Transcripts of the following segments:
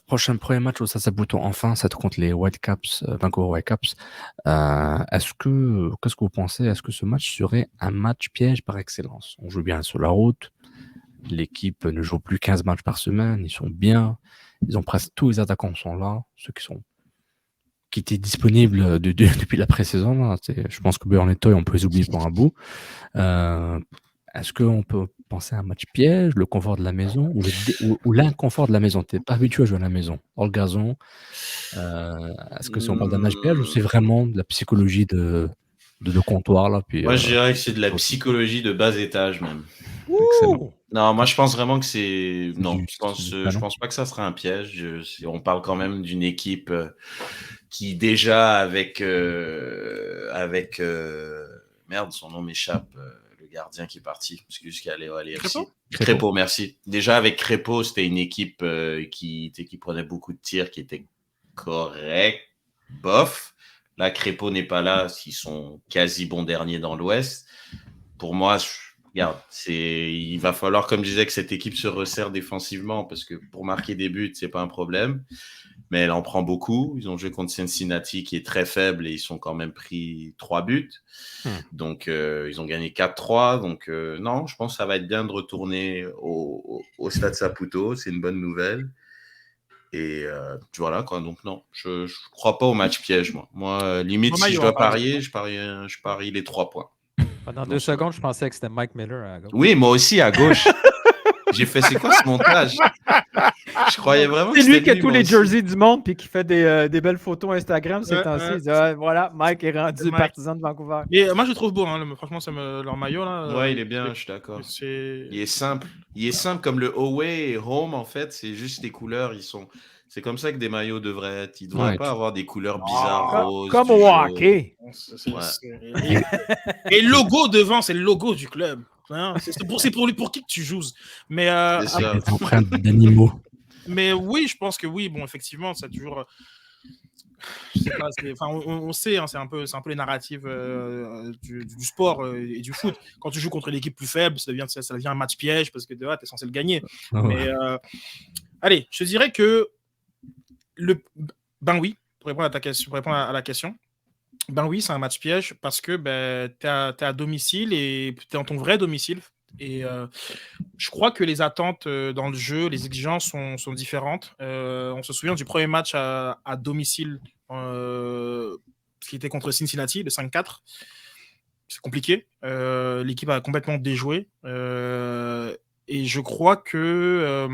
Prochain premier match au Stade Saputo, enfin, c'est contre les Whitecaps, Vancouver Whitecaps. Qu'est-ce que vous pensez? Est-ce que ce match serait un match piège par excellence? On joue bien sur la route. L'équipe ne joue plus 15 matchs par semaine. Ils sont bien. Ils ont presque tous les attaquants sont là. Ceux qui étaient disponibles depuis la pré-saison. Là. Je pense que Burnley Toy, on peut les oublier pour un bout. Est-ce qu'on peut penser à un match piège, le confort de la maison ou l'inconfort de la maison? Tu n'es pas habitué à jouer à la maison, dans le gazon. Est-ce que si on parle d'un match piège ou c'est vraiment de la psychologie de comptoir là, puis, Moi, je dirais que c'est de la psychologie de bas étage même. Excellent. Non, moi je pense vraiment que c'est. Non, du- je pense pas que ça sera un piège. On parle quand même d'une équipe qui déjà merde, son nom m'échappe. Le gardien qui est parti, excuse, qui allait à l'EFC. Crépeau, merci. Déjà avec Crépeau, c'était une équipe qui prenait beaucoup de tirs, qui était correct, bof. Là, Crépeau n'est pas là, ils sont quasi bons derniers dans l'Ouest. Pour moi, regarde, il va falloir, comme je disais, que cette équipe se resserre défensivement, parce que pour marquer des buts, c'est pas un problème. Mais elle en prend beaucoup. Ils ont joué contre Cincinnati, qui est très faible, et ils sont quand même pris 3 buts. Donc, ils ont gagné 4-3. Donc, non, je pense que ça va être bien de retourner au Stade Saputo. C'est une bonne nouvelle. Et voilà, quoi. Donc, non, je crois pas au match piège, moi. Moi, limite, si je dois parier, je parie les 3 points. Pendant 2 secondes, je pensais que c'était Mike Miller à gauche. Oui, moi aussi, à gauche. J'ai fait, c'est quoi ce montage? Je croyais vraiment que c'est lui qui a lui, tous moi les aussi. jerseys du monde puis qui fait des belles photos Instagram ces temps-ci. Il dit, voilà, Mike est rendu partisan de Vancouver. Et moi, je le trouve beau. Hein, franchement, leur maillot. Là, ouais, il est bien, je suis d'accord. Il est simple. Il est simple comme le away et home, en fait. C'est juste les couleurs. C'est comme ça que des maillots devraient être. Ils ne devraient pas avoir des couleurs bizarres, roses. Comme au hockey. Ouais. Et le logo devant, c'est le logo du club. Hein, c'est pour qui que tu joues. Mais les empreintes d'animaux. Mais oui, je pense que oui. Bon, effectivement, ça a toujours. Je sais pas, on sait, hein, c'est un peu les narratifs du sport et du foot. Quand tu joues contre l'équipe plus faible, ça devient un match piège parce que tu es censé le gagner. Mais allez, je dirais que oui, pour répondre à la question. Ben oui, c'est un match piège parce que tu es à domicile et tu es dans ton vrai domicile. Et je crois que les attentes dans le jeu, les exigences sont différentes. On se souvient du premier match à domicile qui était contre Cincinnati, le 5-4. C'est compliqué. L'équipe a complètement déjoué. Et je crois que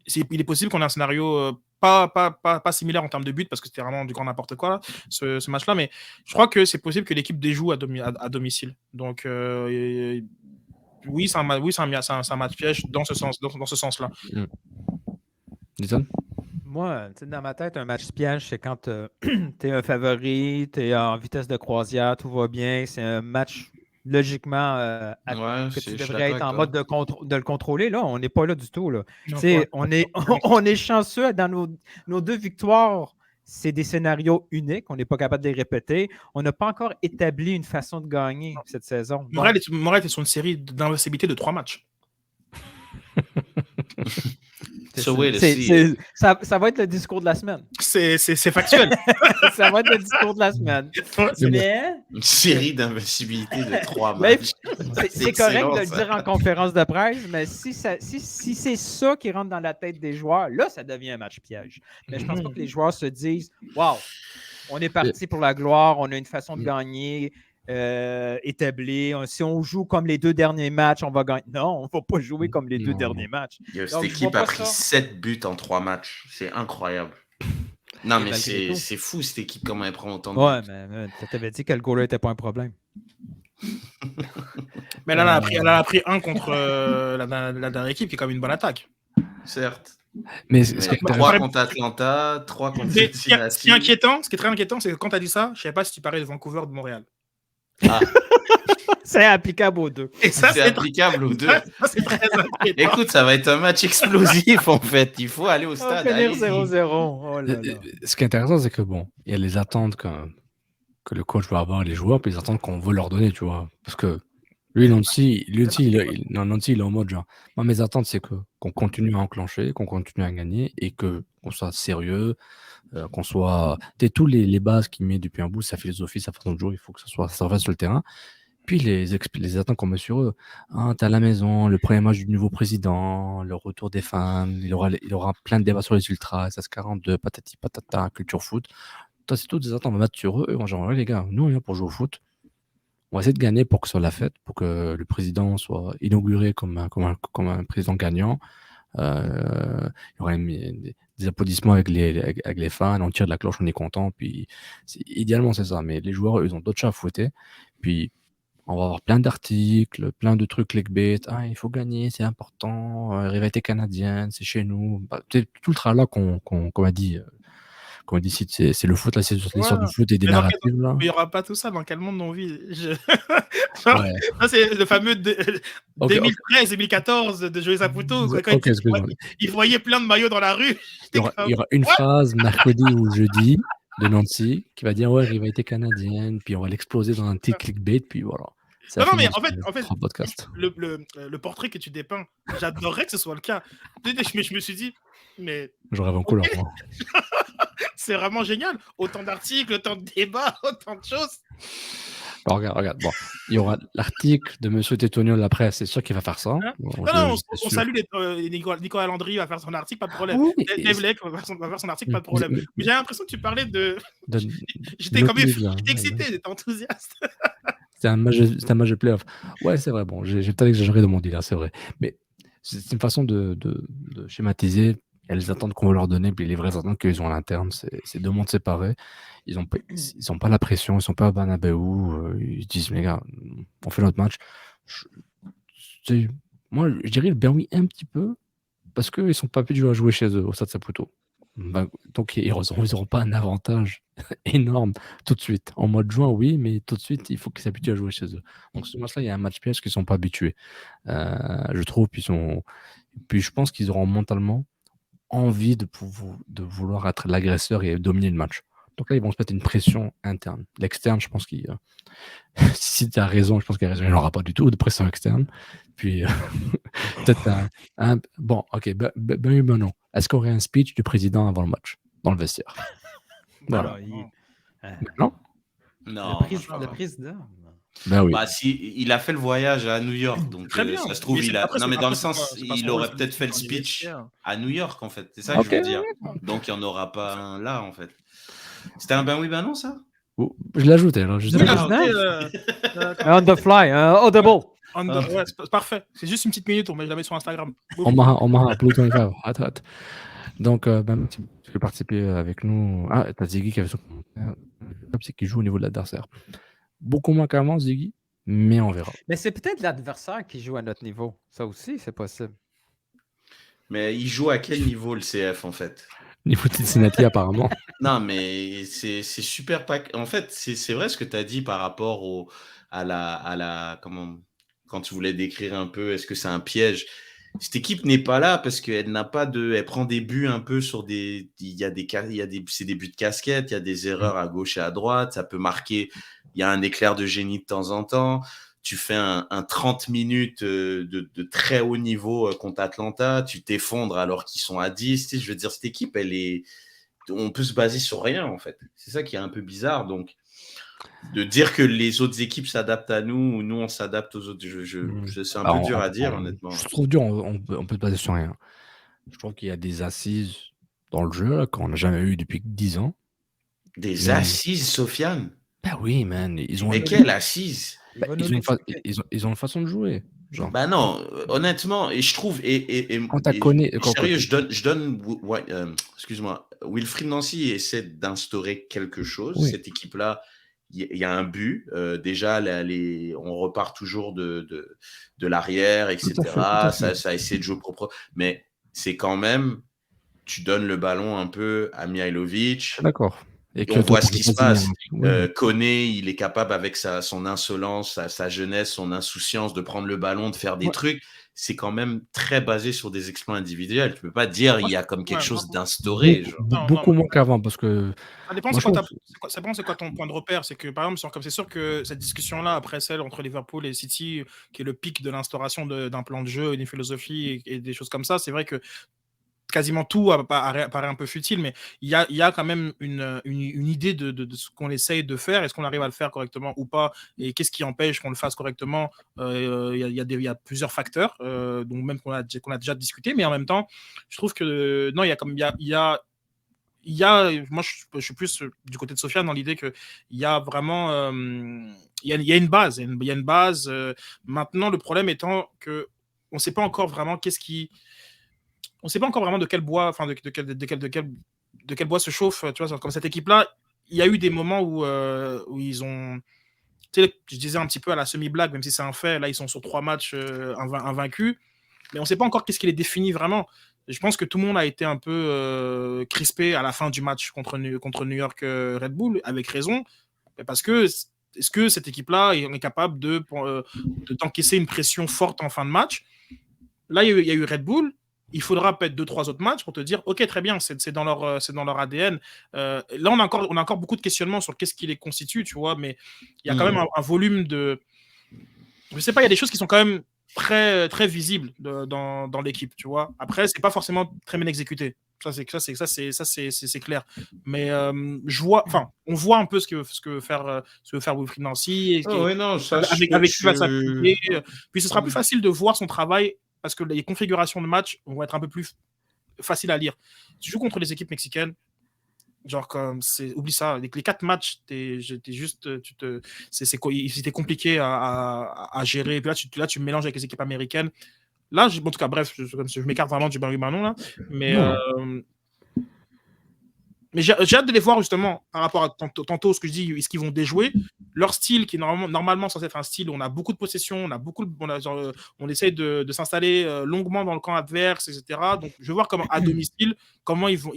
il est possible qu'on ait un scénario pas similaire en termes de but parce que c'était vraiment du grand n'importe quoi là, ce match-là, mais je crois que c'est possible que l'équipe déjoue à domicile. Donc oui, c'est un match piège dans ce sens-là. Disons? Moi, dans ma tête, un match piège, c'est quand tu es un favori, tu es en vitesse de croisière, tout va bien. C'est un match logiquement que tu devrais être en mode de le contrôler. Là, on n'est pas là du tout. Là. On est chanceux dans nos 2 victoires. C'est des scénarios uniques. On n'est pas capable de les répéter. On n'a pas encore établi une façon de gagner cette saison. Morel est sur une série d'invincibilité de 3 matchs. Ça va être le discours de la semaine. C'est factuel. Ça va être le discours de la semaine. Mais... Une série d'invincibilité de 3 matchs. C'est correct de le dire en conférence de presse, mais si c'est ça qui rentre dans la tête des joueurs, là, ça devient un match piège. Mais je pense pas que les joueurs se disent « Wow, on est parti pour la gloire, on a une façon de gagner. » établi. Si on joue comme les 2 derniers matchs, on va gagner. Non, on ne va pas jouer comme les 2 derniers matchs. Cette équipe a pris 7 buts en 3 matchs. C'est incroyable. Non, mais c'est fou, cette équipe, comment elle prend autant de buts. Ouais, mais tu t'avais dit que le goaler n'était pas un problème. Mais là, elle a pris 1 contre la dernière équipe qui est comme une bonne attaque. Certes. Mais 3 contre Atlanta, 3 contre Cincinnati. Ce qui est très inquiétant, c'est que quand tu as dit ça, je ne savais pas si tu parlais de Vancouver ou de Montréal. Ah. C'est applicable aux 2. Et ça, c'est applicable aux 2. C'est très inquiétant. Écoute, ça va être un match explosif en fait. Il faut aller au stade. On va finir 0-0. Oh là là. Ce qui est intéressant, c'est que il y a les attentes que le coach va avoir, les joueurs, puis les attentes qu'on veut leur donner, tu vois. Parce que Lui, Nancy, il est en mode genre. Moi, mes attentes, c'est qu'on continue à enclencher, qu'on continue à gagner et qu'on soit sérieux, qu'on soit. Tous les bases qu'il met depuis un bout, sa philosophie, sa façon de jouer, il faut que ça refasse sur le terrain. Puis les attentes qu'on met sur eux. Ah, t'es à la maison, le premier match du nouveau président, le retour des fans, il aura plein de débats sur les ultras, SS42, patati patata, culture foot. Toi, c'est toutes des attentes, on va mettre sur eux. Et moi, genre, ouais, les gars, nous, on est là pour jouer au foot. On va essayer de gagner pour que ce soit la fête, pour que le président soit inauguré comme un président gagnant. Il y aura des applaudissements avec les fans, on tire de la cloche, on est content. Puis, idéalement, c'est ça. Mais les joueurs, eux, ils ont d'autres chats à fouetter. Puis, on va avoir plein d'articles, plein de trucs clickbait. Ah, il faut gagner, c'est important. Rivalité canadienne, c'est chez nous. Bah, tout le tralala qu'on m'a dit. Qu'on dit, c'est le foot, là, c'est l'histoire du foot et des narratives. Là. Il n'y aura pas tout ça. Dans quel monde on vit Ça, c'est le fameux 2013-2014 de Joey Saputo. Il voyait plein de maillots dans la rue. Il y aura une phrase mercredi ou jeudi de Nancy qui va dire ouais, rivalité canadienne, puis on va l'exploser dans un petit clickbait, puis voilà. Non, mais en fait le portrait que tu dépeins, j'adorerais que ce soit le cas. Je me suis dit, mais. Je rêve en couleur. C'est vraiment génial. Autant d'articles, autant de débats, autant de choses. Bon, regarde. Bon, il y aura l'article de Monsieur Tétonio de la presse, c'est sûr qu'il va faire ça. On salue Nicolas Landry, va faire son article, pas de problème. Dave Lake va faire son article, pas de problème. Mais j'ai l'impression que tu parlais de. J'étais quand même excité, j'étais enthousiaste. C'est un match de playoff. Ouais, c'est vrai. Bon, j'ai peut-être exagéré de mon délire, c'est vrai. Mais c'est une façon de schématiser. Il y a les attentes qu'on va leur donner, puis les vraies attentes qu'ils ont à l'interne. C'est deux mondes séparés. Ils n'ont pas la pression, ils ne sont pas à Bernabeu. Ils disent, les gars, on fait notre match. Moi, je dirais le Berwi un petit peu, parce qu'ils ne sont pas habitués à jouer chez eux, au Stade Saputo. Donc, ils n'auront pas un avantage énorme tout de suite. En mois de juin, oui, mais tout de suite, il faut qu'ils s'habituent à jouer chez eux. Donc, ce match-là, il y a un match piège qu'ils ne sont pas habitués. Je trouve. Puis je pense qu'ils auront mentalement envie de vouloir être l'agresseur et dominer le match. Donc là, ils vont se mettre une pression interne. L'externe, je pense qu'il... si tu as raison, je pense qu'il y a raison. Il n'y aura pas du tout de pression externe. Puis, peut-être bon, ok, ben non. Est-ce qu'on aurait un speech du président avant le match, dans le vestiaire? Voilà. Non? Non. Le président. Ben oui. Bah, il a fait le voyage à New York, donc ça se trouve, non, mais dans le sens, il aurait peut-être fait le speech à New York, en fait. C'est ça que je veux dire. Donc, il n'y en aura pas un là, en fait. C'était un ben oui, ben non, ça? Je l'ai ajouté. Alors, On the fly, audible. Ouais, c'est parfait. C'est juste une petite minute, on met la mettre sur Instagram. On m'a appelé ton gars. Attends. Donc, tu peux participer avec nous. Ah, t'as Ziggy qui avait son commentaire. C'est qui joue au niveau de l'adversaire. Beaucoup moins qu'avant, Ziggy, mais on verra. Mais c'est peut-être l'adversaire qui joue à notre niveau. Ça aussi, c'est possible. Mais il joue à quel niveau, le CF, en fait? Niveau de Cincinnati, apparemment. Non, mais c'est super pas... En fait, c'est vrai ce que tu as dit par rapport à la quand tu voulais décrire un peu, est-ce que c'est un piège? Cette équipe n'est pas là parce qu'elle n'a pas de... Elle prend des buts un peu sur des... C'est des buts de casquette, il y a des erreurs à gauche et à droite, ça peut marquer... Il y a un éclair de génie de temps en temps. Tu fais un 30 minutes de très haut niveau contre Atlanta, tu t'effondres alors qu'ils sont à 10. Tu sais, je veux dire, cette équipe, on peut se baser sur rien, en fait. C'est ça qui est un peu bizarre. Donc, de dire que les autres équipes s'adaptent à nous ou nous, on s'adapte aux autres, c'est un peu dur à dire, honnêtement. Je trouve dur, on peut se baser sur rien. Je trouve qu'il y a des assises dans le jeu qu'on n'a jamais eu depuis 10 ans. Des assises, Sofiane? Ben oui, man. Mais quelle assise? Ils ont une façon de jouer. Genre. Bah non, honnêtement, et je trouve, sérieux, je donne excuse-moi, Wilfried Nancy essaie d'instaurer quelque chose. Oui. Cette équipe-là, il y a un but. Déjà, on repart toujours de l'arrière, etc. Ça essaie de jouer propre. Mais c'est quand même, tu donnes le ballon un peu à Mihailovic. D'accord. Et on voit ce qui se passe. Koné, il est capable avec son insolence, sa jeunesse, son insouciance de prendre le ballon, de faire des trucs. c'est quand même très basé sur des exploits individuels. Tu peux pas dire il y a comme quelque chose d'instauré. Beaucoup moins qu'avant, parce que... Ça dépend c'est quoi ton point de repère. C'est que, par exemple, c'est sûr que cette discussion-là, après celle entre Liverpool et City, qui est le pic de l'instauration d'un plan de jeu, d'une philosophie et des choses comme ça, c'est vrai que quasiment tout paraît un peu futile, mais il y a quand même une idée de ce qu'on essaye de faire. Est-ce qu'on arrive à le faire correctement ou pas? Et qu'est-ce qui empêche qu'on le fasse correctement? Il y a plusieurs facteurs, donc même qu'on a déjà discuté, mais en même temps, je trouve que non, moi, je suis plus du côté de Sofiane dans l'idée qu'il y a vraiment il y a une base. Il y a une base. Maintenant, le problème étant qu'on ne sait pas encore vraiment on ne sait pas encore vraiment de quel bois, enfin de quel bois se chauffe. Tu vois, comme cette équipe-là, il y a eu des moments où ils ont. Tu sais, je disais un petit peu à la semi-blague, même si c'est un fait. Là, ils sont sur 3 matchs invaincus, mais on ne sait pas encore qu'est-ce qui les définit vraiment. Je pense que tout le monde a été un peu crispé à la fin du match contre New York Red Bull, avec raison, parce que est-ce que cette équipe-là est capable de t'encaisser une pression forte en fin de match? Là, il y a eu Red Bull. Il faudra peut-être 2-3 autres matchs pour te dire, ok, très bien, c'est dans leur ADN. Là, on a encore beaucoup de questionnements sur qu'est-ce qui les constitue, tu vois, mais il y a quand même un volume de... Je sais pas, il y a des choses qui sont quand même très, très visibles dans l'équipe, tu vois. Après, c'est pas forcément très bien exécuté. Ça, c'est clair. Mais on voit un peu ce que veut faire Wilfried Nancy. Avec qui va s'appuyer. Puis ce sera plus facile de voir son travail parce que les configurations de match vont être un peu plus faciles à lire. Tu joues contre les équipes mexicaines, genre oublie ça. Les 4 matchs, c'était compliqué à gérer. Et puis là, tu me mélanges avec les équipes américaines. Là, en tout cas, bref, je m'écarte vraiment du Ben oui, ben non là. Mais j'ai hâte de les voir justement par rapport à tantôt ce que je dis, est-ce qu'ils vont déjouer leur style qui est normalement censé être un style où on a beaucoup de possession, on essaye de s'installer longuement dans le camp adverse, etc. Donc je vais voir comment à domicile, comment ils vont.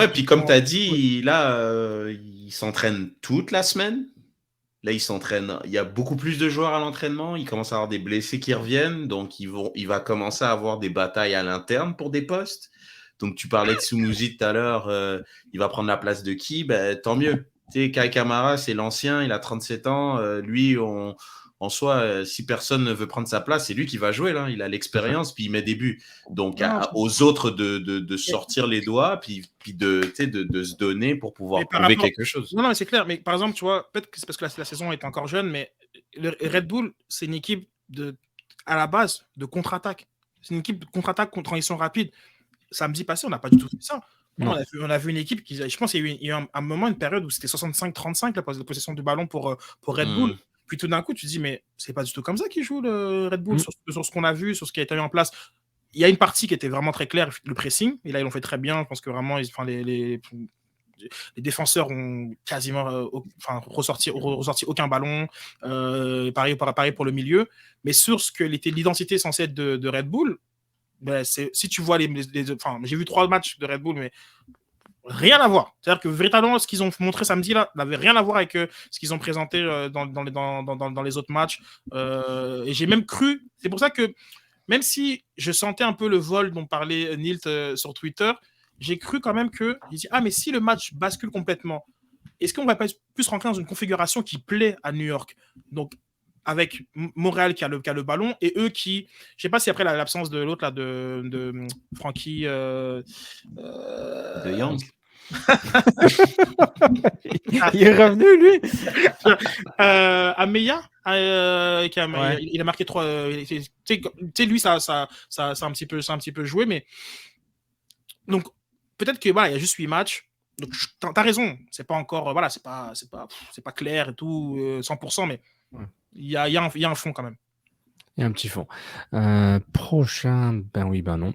Puis comme tu as dit, là, ils s'entraînent toute la semaine. Là, ils s'entraînent. Il y a beaucoup plus de joueurs à l'entraînement. Il commence à avoir des blessés qui reviennent. Donc, il va commencer à avoir des batailles à l'interne pour des postes. Donc, tu parlais de Sunusi tout à l'heure. Il va prendre la place de qui? Tant mieux. Tu sais, Kai Kamara, c'est l'ancien. Il a 37 ans. Lui, en soi, si personne ne veut prendre sa place, c'est lui qui va jouer. Là. Il a l'expérience, puis il met des buts. Donc, aux autres de sortir les doigts, puis de se donner pour pouvoir prouver quelque chose. Non, mais c'est clair. Mais par exemple, tu vois, peut-être que c'est parce que la saison est encore jeune, mais le Red Bull, c'est une équipe à la base de contre-attaque. C'est une équipe de contre-attaque contre transition rapide. Samedi passé, on n'a pas du tout fait ça. On a vu une équipe qui, je pense qu'il y a eu un moment, une période où c'était 65-35 la possession du ballon pour Red Bull. Puis tout d'un coup, tu te dis, mais c'est pas du tout comme ça qu'ils jouent le Red Bull sur ce qu'on a vu, sur ce qui a été mis en place. Il y a une partie qui était vraiment très claire, le pressing. Et là, ils l'ont fait très bien. Je pense que vraiment, les défenseurs ont quasiment ressorti aucun ballon. Pareil pour le milieu. Mais sur ce que était l'identité censée être de Red Bull, si tu vois j'ai vu 3 matchs de Red Bull, mais rien à voir. C'est-à-dire que véritablement, ce qu'ils ont montré samedi là n'avait rien à voir avec ce qu'ils ont présenté dans les autres matchs. Et j'ai même cru, c'est pour ça que même si je sentais un peu le vol dont parlait Nilt sur Twitter, j'ai cru quand même que j'ai dit, mais si le match bascule complètement, est-ce qu'on va pas plus rentrer dans une configuration qui plaît à New York? Donc avec Montréal qui a le ballon et eux qui, je sais pas si après l'absence de l'autre là de Frankie de Young. Il est revenu lui. Ameya, il a marqué 3. Tu sais lui ça un petit peu joué, mais donc peut-être que il y a juste 8 matchs. Donc t'as raison, c'est pas encore c'est pas clair et tout 100%, mais il y a un fond quand même. Il y a un petit fond. Prochain, ben oui, ben non.